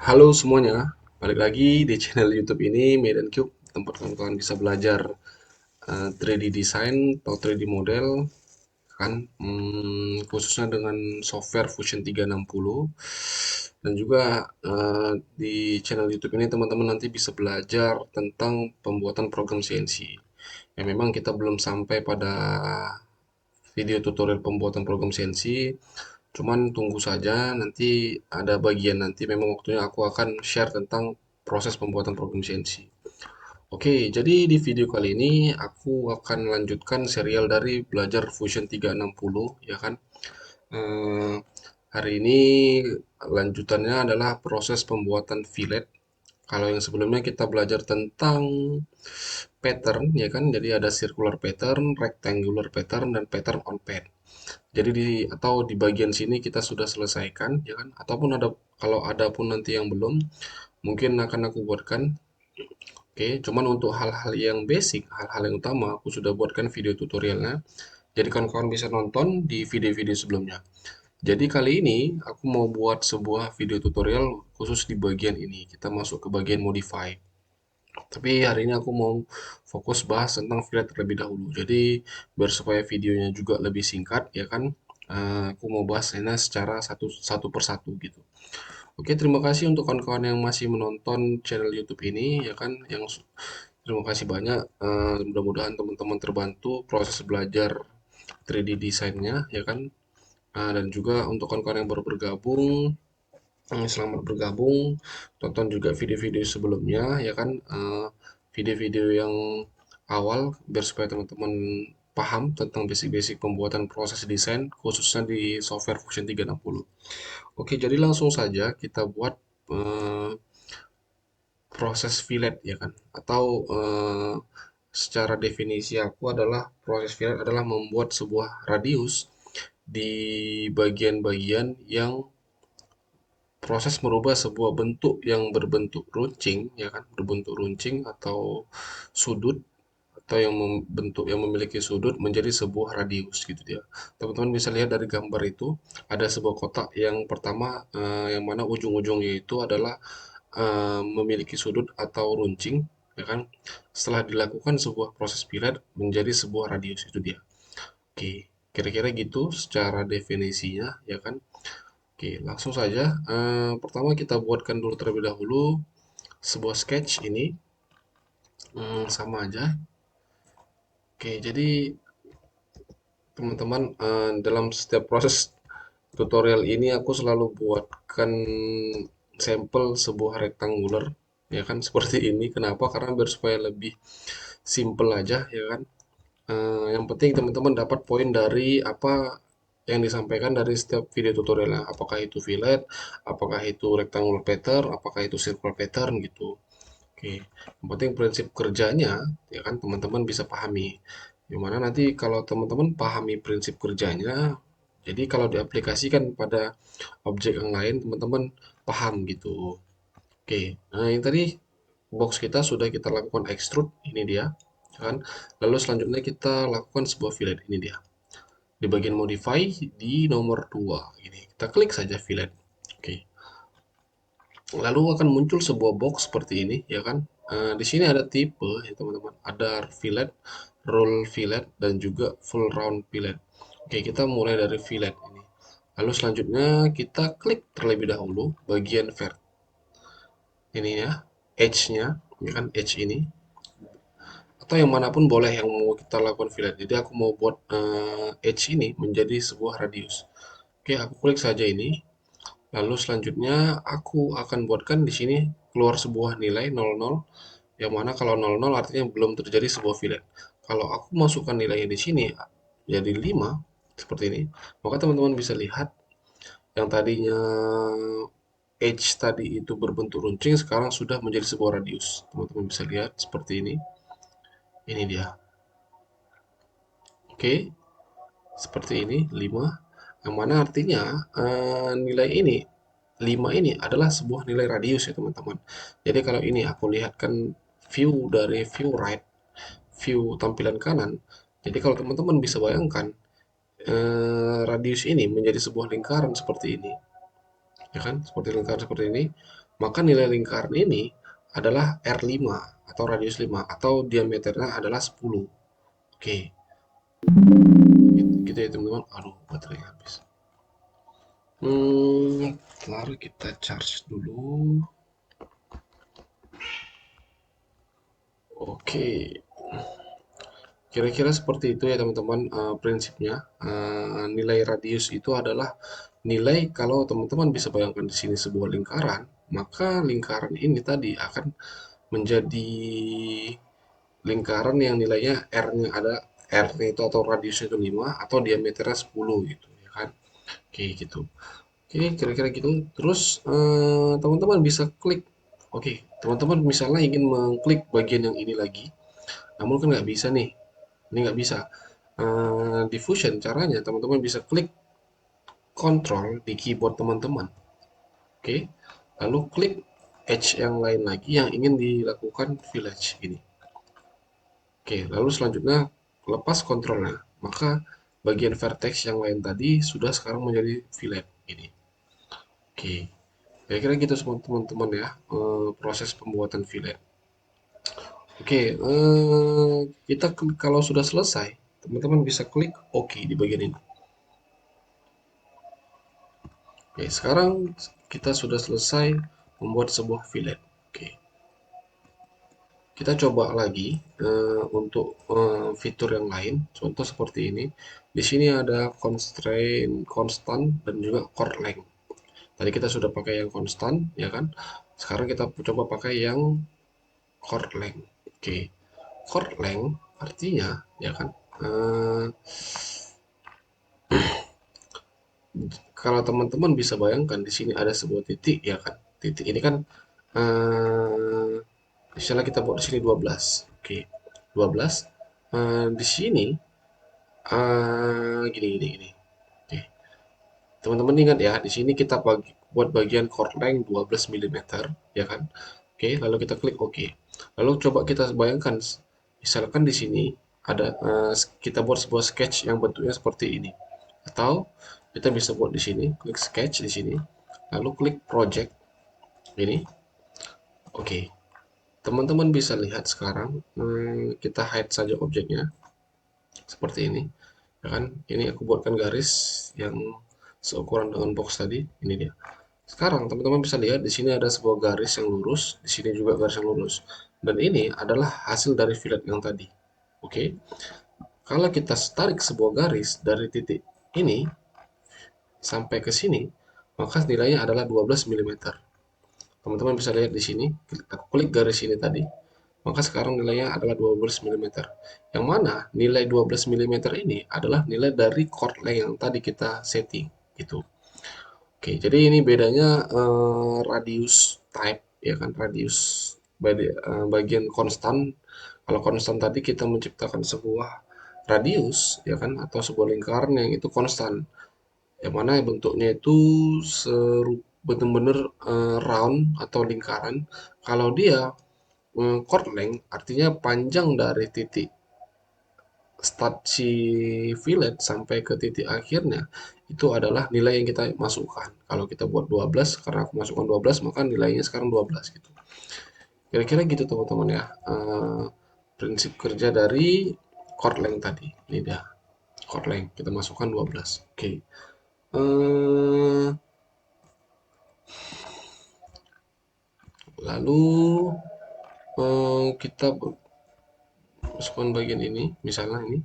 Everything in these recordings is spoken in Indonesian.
Halo semuanya, balik lagi di channel YouTube ini Medan Cube, tempat kawan-kawan bisa belajar 3D design atau 3D model kan, khususnya dengan software Fusion 360. Dan juga di channel YouTube ini teman-teman nanti bisa belajar tentang pembuatan program CNC. Ya memang kita belum sampai pada video tutorial pembuatan program CNC. Cuman tunggu saja, nanti ada bagian nanti memang waktunya aku akan share tentang proses pembuatan program CNC. Oke, jadi di video kali ini aku akan lanjutkan serial dari belajar Fusion 360 ya kan. Eh, Hari ini lanjutannya adalah proses pembuatan fillet. Kalau yang sebelumnya kita belajar tentang pattern ya kan, jadi ada circular pattern, rectangular pattern, dan pattern on pad. Jadi atau di bagian sini kita sudah selesaikan ya kan, ataupun ada kalau ada pun nanti yang belum, mungkin akan aku buatkan. Oke, cuman untuk hal-hal yang basic, hal-hal yang utama aku sudah buatkan video tutorialnya. Jadi kawan-kawan bisa nonton di video-video sebelumnya. Jadi kali ini aku mau buat sebuah video tutorial khusus di bagian ini. Kita masuk ke bagian modify. Tapi hari ini aku mau fokus bahas tentang fillet terlebih dahulu. Jadi biar supaya videonya juga lebih singkat ya kan, aku mau bahas ini secara satu persatu gitu. Oke, terima kasih untuk kawan-kawan yang masih menonton channel YouTube ini ya kan, terima kasih banyak. Mudah-mudahan teman-teman terbantu proses belajar 3D desainnya ya kan. Dan juga untuk kawan-kawan yang baru bergabung, selamat bergabung. Tonton juga video-video sebelumnya ya kan, video-video yang awal biar supaya teman-teman paham tentang basic-basic pembuatan proses desain khususnya di software Fusion 360. Oke, jadi langsung saja kita buat eh, proses fillet ya kan, atau secara definisi aku adalah proses fillet adalah membuat sebuah radius di bagian-bagian yang proses merubah sebuah bentuk yang berbentuk runcing ya kan, berbentuk runcing atau sudut, atau yang memiliki sudut menjadi sebuah radius gitu dia. Teman-teman bisa lihat dari gambar itu ada sebuah kotak yang pertama, yang mana ujung-ujungnya itu adalah memiliki sudut atau runcing ya kan. Setelah dilakukan sebuah proses fillet menjadi sebuah radius itu dia. Oke, kira-kira gitu secara definisinya ya kan. Oke, langsung saja. Pertama kita buatkan dulu terlebih dahulu sebuah sketch ini. Sama aja. Oke, jadi teman-teman, dalam setiap proses tutorial ini aku selalu buatkan sampel sebuah rectangular ya kan, seperti ini. Kenapa? Karena biar supaya lebih simple aja ya kan. Yang penting teman-teman dapat poin dari apa yang disampaikan dari setiap video tutorialnya. Apakah itu fillet, apakah itu rectangular pattern, apakah itu circular pattern gitu. Oke, yang penting prinsip kerjanya ya kan teman-teman bisa pahami. Gimana nanti kalau teman-teman pahami prinsip kerjanya, jadi kalau diaplikasikan pada objek yang lain teman-teman paham gitu. Oke, nah yang tadi box kita sudah kita lakukan extrude, ini dia kan. Lalu selanjutnya kita lakukan sebuah fillet, ini dia. Di bagian modify di nomor 2 ini kita klik saja fillet. Oke. Lalu akan muncul sebuah box seperti ini ya kan. Di sini ada tipe ya teman-teman. Ada fillet, roll fillet, dan juga full round fillet. Oke, kita mulai dari fillet ini. Lalu selanjutnya kita klik terlebih dahulu bagian vert. Ini ya, edge-nya, ya kan edge ini. Atau yang manapun boleh yang mau kita lakukan fillet. Jadi aku mau buat edge ini menjadi sebuah radius. Oke, aku klik saja ini. Lalu selanjutnya aku akan buatkan di sini keluar sebuah nilai 00, yang mana kalau 00 artinya belum terjadi sebuah fillet. Kalau aku masukkan nilainya di sini jadi 5 seperti ini, maka teman-teman bisa lihat yang tadinya edge tadi itu berbentuk runcing sekarang sudah menjadi sebuah radius. Teman-teman bisa lihat seperti ini. Ini dia. Oke, seperti ini 5, yang mana artinya nilai ini 5 ini adalah sebuah nilai radius ya teman-teman. Jadi kalau ini aku lihatkan view dari view right, view tampilan kanan. Jadi kalau teman-teman bisa bayangkan radius ini menjadi sebuah lingkaran seperti ini, ya kan? Seperti lingkaran seperti ini. maka nilai lingkaran ini adalah R5 atau radius 5 atau diameternya adalah 10. Oke, gitu ya teman-teman. Aduh, baterai habis. Mari kita charge dulu. Oke, kira-kira seperti itu ya teman-teman, prinsipnya. Nilai radius itu adalah nilai kalau teman-teman bisa bayangkan di sini sebuah lingkaran, maka lingkaran ini tadi akan menjadi lingkaran yang nilainya R-nya ada R-nya itu atau radiusnya itu 5 atau diameternya 10 gitu ya kan. Oke gitu. Oke, kira-kira gitu. Terus teman-teman bisa klik. Oke, teman-teman misalnya ingin mengklik bagian yang ini lagi, namun kan nggak bisa nih. Ini nggak bisa. Diffusion caranya teman-teman bisa klik Ctrl di keyboard teman-teman. Oke, lalu klik edge yang lain lagi yang ingin dilakukan village ini. Oke, lalu selanjutnya lepas kontrolnya, maka bagian vertex yang lain tadi sudah sekarang menjadi fillet ini. Oke, kira-kira gitu semua teman-teman ya, proses pembuatan fillet. Oke, kita kalau sudah selesai, teman-teman bisa klik OK di bagian ini. Oke, sekarang kita sudah selesai membuat sebuah fillet. Oke, kita coba lagi untuk fitur yang lain. Contoh seperti ini. Di sini ada constraint constant dan juga chord length. Tadi kita sudah pakai yang konstan, ya kan? Sekarang kita coba pakai yang chord length. Oke, chord length artinya, ya kan? Kalau teman-teman bisa bayangkan di sini ada sebuah titik, ya kan? Titik ini kan, eh, misalnya kita buat di sini 12. Oke, 12. Di sini, gini, gini, gini. Oke, teman-teman ingat ya, di sini kita buat bagian chord length 12 mm, ya kan? Oke, lalu kita klik OK. Lalu coba kita bayangkan, misalkan di sini ada kita buat sebuah sketch yang bentuknya seperti ini. Atau kita bisa buat di sini, klik sketch di sini, lalu klik project ini. Oke, teman-teman bisa lihat sekarang, kita hide saja objeknya seperti ini, ya kan? Ini aku buatkan garis yang seukuran dengan box tadi. Ini dia. Sekarang teman-teman bisa lihat di sini ada sebuah garis yang lurus, di sini juga garis yang lurus. Dan ini adalah hasil dari fillet yang tadi. Oke. Kalau kita tarik sebuah garis dari titik ini sampai ke sini, maka nilainya adalah 12 mm. Teman-teman bisa lihat di sini, aku klik garis ini tadi, maka sekarang nilainya adalah 12 mm. Yang mana nilai 12 mm ini adalah nilai dari chord length yang tadi kita setting gitu. Oke, jadi ini bedanya radius type, ya kan, radius bagian konstan. Kalau konstan tadi kita menciptakan sebuah radius, ya kan, atau sebuah lingkaran yang itu konstan, yang mana bentuknya itu benar-benar round atau lingkaran. Kalau dia chord length artinya panjang dari titik start si fillet sampai ke titik akhirnya itu adalah nilai yang kita masukkan. Kalau kita buat 12, karena aku masukkan 12, maka nilainya sekarang 12 gitu. Kira-kira gitu teman-teman ya. Prinsip kerja dari chord length tadi. Ini dia. Chord length kita masukkan 12. Oke. Lalu kita masukkan bagian ini, misalnya ini.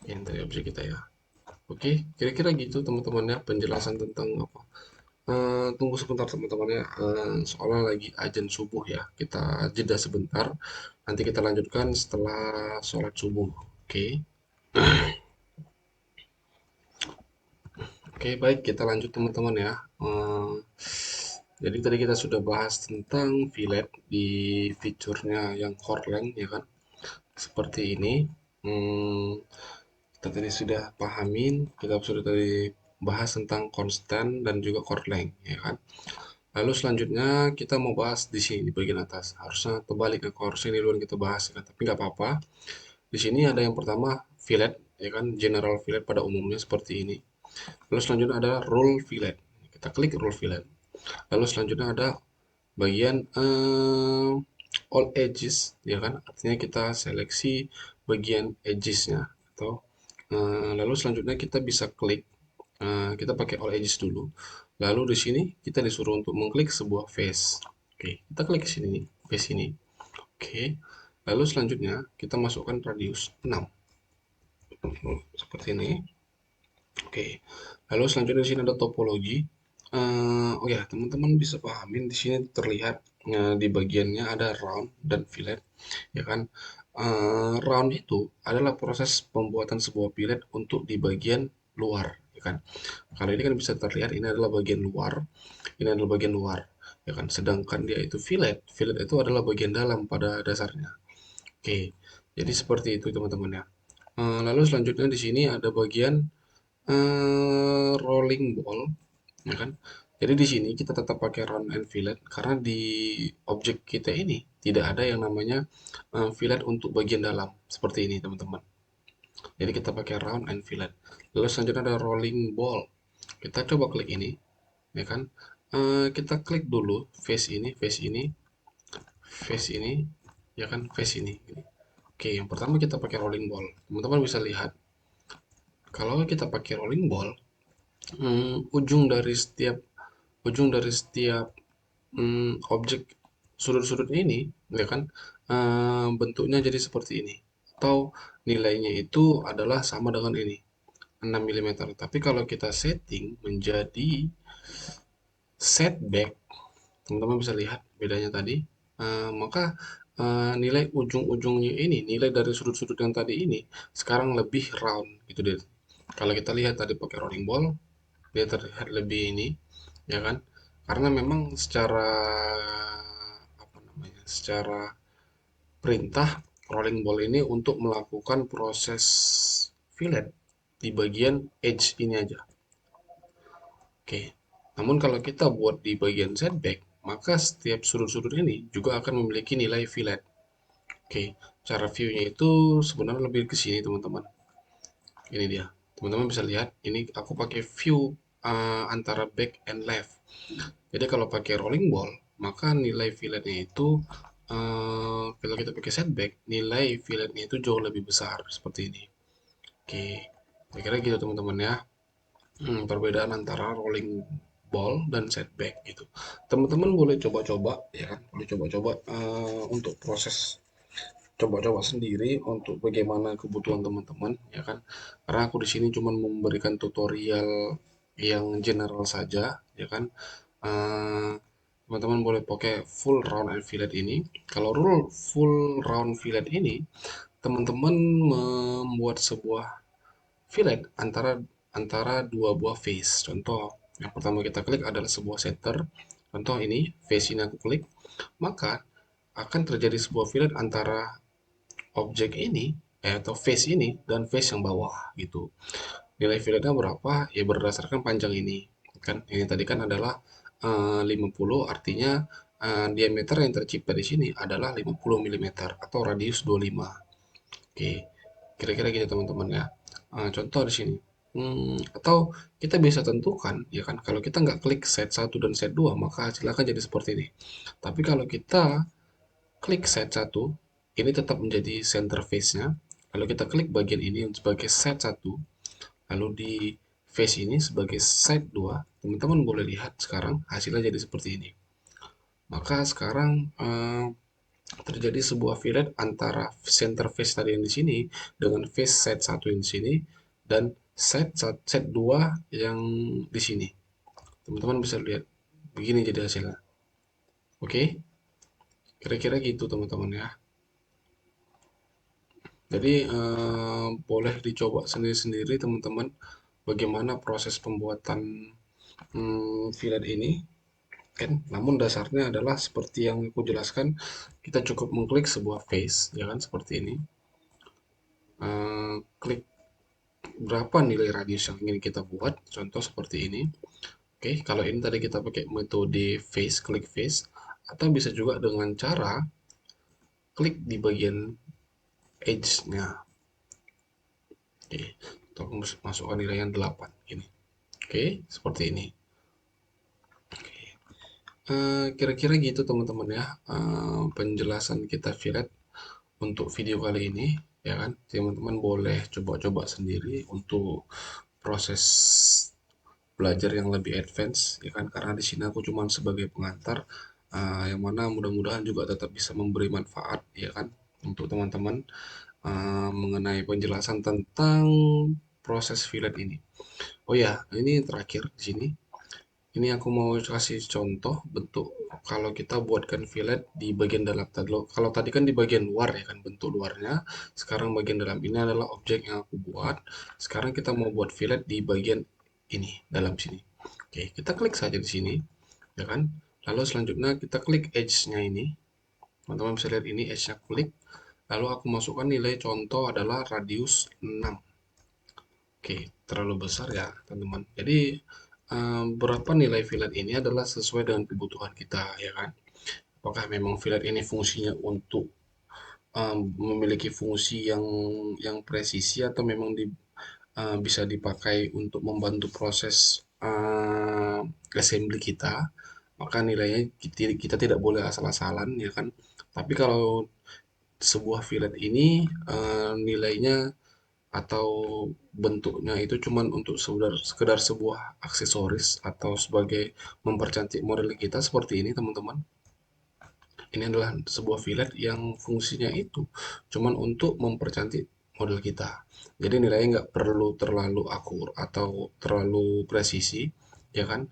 Yang dari objek kita ya. Oke, kira-kira gitu teman-teman ya penjelasan tentang apa. Tunggu sebentar teman-teman ya, soalnya lagi azan subuh ya. Kita jeda sebentar. Nanti kita lanjutkan setelah sholat subuh. Oke. Oke, baik kita lanjut teman-teman ya. Jadi tadi kita sudah bahas tentang fillet di fiturnya yang chord length ya kan. Seperti ini. Hmm, kita tadi sudah pahamin, kita sudah tadi bahas tentang konstan dan juga chord length ya kan. Lalu selanjutnya kita mau bahas di sini di bagian atas. Harusnya terbalik ya, harusnya ini dulu yang kita bahas ya, tapi nggak apa-apa. Di sini ada yang pertama fillet, ya kan, general fillet pada umumnya seperti ini. Lalu selanjutnya ada rule fillet. Kita klik rule fillet. Lalu selanjutnya ada bagian all edges, ya kan, artinya kita seleksi bagian edgesnya atau lalu selanjutnya kita bisa klik, kita pakai all edges dulu. Lalu di sini kita disuruh untuk mengklik sebuah face. Oke, kita klik sini nih, face ini. Oke, lalu selanjutnya kita masukkan radius 6 seperti ini. Oke, lalu selanjutnya di sini ada topologi. Oh ya, teman-teman bisa pahamin di sini terlihat di bagiannya ada round dan fillet, ya kan? Round itu adalah proses pembuatan sebuah fillet untuk di bagian luar, ya kan? Kalau ini kan bisa terlihat ini adalah bagian luar, ini adalah bagian luar, ya kan? Sedangkan dia itu fillet, fillet itu adalah bagian dalam pada dasarnya. Oke, jadi seperti itu teman-teman ya. Lalu selanjutnya di sini ada bagian rolling ball, ya kan? Jadi di sini kita tetap pakai round and fillet karena di objek kita ini tidak ada yang namanya fillet untuk bagian dalam seperti ini teman-teman. Jadi kita pakai round and fillet. Lalu selanjutnya ada rolling ball. Kita coba klik ini, ya kan? Kita klik dulu face ini, face ini, face ini, ya kan? Face ini. Oke, yang pertama kita pakai rolling ball. Teman-teman bisa lihat kalau kita pakai rolling ball, ujung dari setiap objek sudut-sudut ini, ya kan, bentuknya jadi seperti ini. Atau nilainya itu adalah sama dengan ini, 6 mm. Tapi kalau kita setting menjadi setback, teman-teman bisa lihat bedanya tadi. Maka nilai ujung-ujungnya ini, nilai dari sudut-sudut yang tadi ini, sekarang lebih round gitu deh. Kalau kita lihat tadi pakai rolling ball, dia terlihat lebih ini, ya kan? Karena memang secara apa namanya? Secara perintah rolling ball ini untuk melakukan proses fillet di bagian edge ini aja. Oke. Namun kalau kita buat di bagian setback, maka setiap sudut-sudut ini juga akan memiliki nilai fillet. Oke, cara view-nya itu sebenarnya lebih ke sini teman-teman. Ini dia. Teman-teman bisa lihat, ini aku pakai view antara back and left. Jadi kalau pakai rolling ball, maka nilai filletnya itu kalau kita pakai setback, nilai filletnya itu jauh lebih besar seperti ini. Oke, kira-kira gitu teman-teman ya. Perbedaan antara rolling ball dan setback gitu. Teman-teman boleh coba-coba ya kan, boleh coba-coba untuk proses coba-coba sendiri untuk bagaimana kebutuhan teman-teman ya kan. Karena aku di sini cuma memberikan tutorial yang general saja ya kan. Eh, Teman-teman boleh pakai full round and fillet ini. Kalau rule full round fillet ini, teman-teman membuat sebuah fillet antara antara dua buah face. Contoh, yang pertama kita klik adalah sebuah center. Contoh ini, face ini aku klik, maka akan terjadi sebuah fillet antara objek ini atau face ini dan face yang bawah gitu. Nilai filletnya berapa? Ya berdasarkan panjang ini. Kan ini tadi kan adalah 50, artinya diameter yang tercipta di sini adalah 50 mm atau radius 25. Oke, kira-kira gitu teman-teman ya. Contoh di sini. Atau kita bisa tentukan, ya kan, kalau kita nggak klik set 1 dan set 2 maka hasilnya akan jadi seperti ini. Tapi kalau kita klik set 1 ini tetap menjadi center face-nya. Lalu kita klik bagian ini sebagai set 1 lalu di face ini sebagai set 2 teman-teman boleh lihat sekarang hasilnya jadi seperti ini. Maka sekarang terjadi sebuah fillet antara center face tadi yang di sini dengan face set satu yang di sini dan set 2 yang di sini. Teman-teman bisa lihat begini jadi hasilnya. Oke, kira-kira gitu teman-teman ya. Jadi boleh dicoba sendiri-sendiri teman-teman bagaimana proses pembuatan fillet ini kan. Namun dasarnya adalah seperti yang aku jelaskan, kita cukup mengklik sebuah face ya kan seperti ini. Klik berapa nilai radius yang ingin kita buat, contoh seperti ini. Oke, kalau ini tadi kita pakai metode face, klik face, atau bisa juga dengan cara klik di bagian edge-nya. Oke, itu aku masukkan nilai yang 8 ini. Oke, seperti ini. Kira-kira gitu teman-teman ya, penjelasan kita fillet untuk video kali ini, ya kan. Teman-teman boleh coba-coba sendiri untuk proses belajar yang lebih advance, ya kan. Karena di sini aku cuma sebagai pengantar, yang mana mudah-mudahan juga tetap bisa memberi manfaat, ya kan, untuk teman-teman mengenai penjelasan tentang proses fillet ini. Oh ya, ini terakhir di sini. Ini aku mau kasih contoh bentuk kalau kita buatkan fillet di bagian dalam tadi. Kalau tadi kan di bagian luar ya kan bentuk luarnya. Sekarang bagian dalam ini adalah objek yang aku buat. Sekarang kita mau buat fillet di bagian ini dalam sini. Oke, kita klik saja di sini, ya kan? Lalu selanjutnya kita klik edge-nya ini. Teman-teman bisa lihat ini edge-nya klik. Lalu aku masukkan nilai contoh adalah radius 6. Oke, terlalu besar ya, teman-teman. Jadi, berapa nilai fillet ini adalah sesuai dengan kebutuhan kita, ya kan? Apakah memang fillet ini fungsinya untuk memiliki fungsi yang presisi atau memang bisa dipakai untuk membantu proses assembly kita, maka nilainya kita tidak boleh asal-asalan, ya kan? Tapi kalau sebuah fillet ini nilainya atau bentuknya itu cuman untuk sekedar sebuah aksesoris atau sebagai mempercantik model kita seperti ini teman-teman. Ini adalah sebuah fillet yang fungsinya itu cuman untuk mempercantik model kita. Jadi nilainya nggak perlu terlalu akur atau terlalu presisi, ya kan?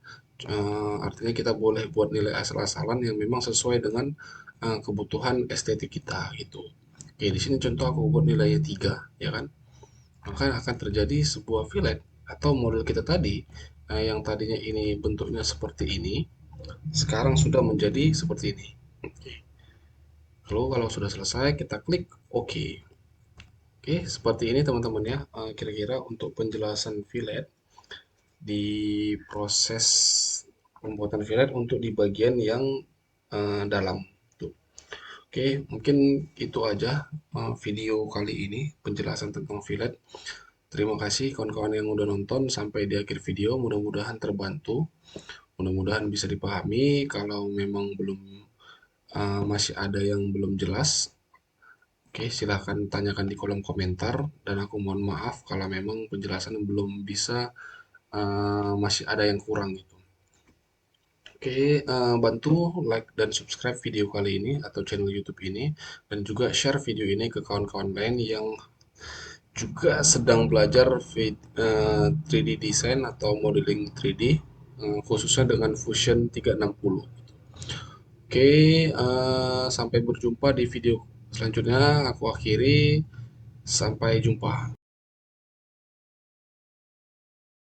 Artinya kita boleh buat nilai asal-asalan yang memang sesuai dengan kebutuhan estetik kita gitu. Oke, di sini contoh aku buat nilainya 3, ya kan? Maka akan terjadi sebuah fillet atau model kita tadi yang tadinya ini bentuknya seperti ini, sekarang sudah menjadi seperti ini. Oke. Lalu kalau sudah selesai kita klik OK. Oke, seperti ini teman-teman ya. Kira-kira untuk penjelasan fillet di proses pembuatan fillet untuk di bagian yang dalam. Tuh. Oke, mungkin itu aja video kali ini penjelasan tentang fillet. Terima kasih kawan-kawan yang udah nonton sampai di akhir video. Mudah-mudahan terbantu. Mudah-mudahan bisa dipahami. Kalau memang belum masih ada yang belum jelas, oke silahkan tanyakan di kolom komentar. Dan aku mohon maaf kalau memang penjelasan belum bisa masih ada yang kurang gitu. Oke, bantu like dan subscribe video kali ini atau channel YouTube ini dan juga share video ini ke kawan-kawan lain yang juga sedang belajar 3D design atau modeling 3D khususnya dengan Fusion 360. Oke, sampai berjumpa di video selanjutnya. Aku akhiri, sampai jumpa.